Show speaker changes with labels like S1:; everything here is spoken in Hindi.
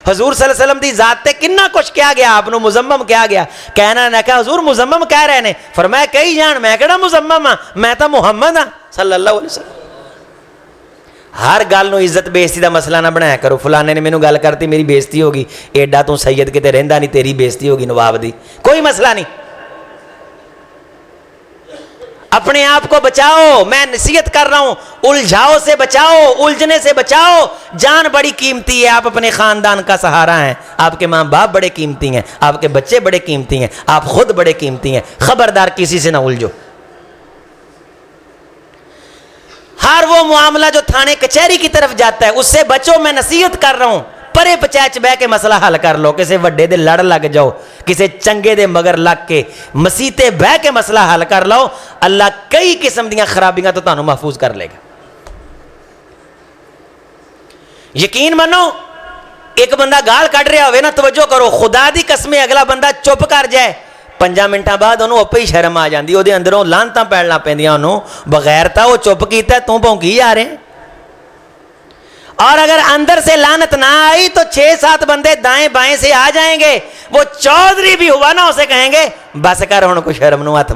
S1: हजूर सल्लल्लाहु अलैहि वसल्लम दी जात ते किन्ना कुछ कहा गया, आपनों मुजम्मम कहा गया। कहना ने कहा हजूर मुजम्मम कह रहे ने, फरमाया कही जान मैं केड़ा मुजम्मम हाँ, मैं तो मुहम्मद हाँ सल्लल्लाहु अलैहि वसल्लम। हर गल नूं इज्जत बेइज्जती का मसला ना बनाया करो। फलाने ने मैनू गल करती मेरी बेइज्जती होगी, एडा तू सैयद किते रहिंदा नहीं, तेरी बेइज्जती होगी नवाब दी, कोई मसला नहीं। अपने आप को बचाओ, मैं नसीहत कर रहा हूं, उलझाओ से बचाओ, उलझने से बचाओ। जान बड़ी कीमती है, आप अपने खानदान का सहारा हैं, आपके माँ बाप बड़े कीमती हैं, आपके बच्चे बड़े कीमती हैं, आप खुद बड़े कीमती हैं। खबरदार किसी से ना उलझो। हर वो मामला जो थाने कचहरी की तरफ जाता है उससे बचो, मैं नसीहत कर रहा हूं। परे पंचायत बह के मसला हल कर लो, किसी वड्डे दे लड़ लग जाओ, किसी चंगे दे मगर लग के मसीते बह के मसला हल कर लो। अल्लाह कई किस्म दी खराबियां तो तुहानू महफूज कर लेगा। यकीन मनो, एक बंदा गाल कढ़ रहा हो ना, तवज्जो करो, खुदा दी कसम अगला बंदा चुप कर जाए, 5 मिनटां बाद उन्होंने आपे ही शर्म आ जाती, वो अंदरों लानतां पैण लग पैंदियां उन्होंने, बगैर तो वो चुप किया तू भौंकी जा रहे। और अगर अंदर से लानत ना आई तो 6-7 बंदे दाएं बाएं से आ जाएंगे, वो चौधरी भी हुआ ना उसे कहेंगे बस कर हुण कोई शर्म नूं हथ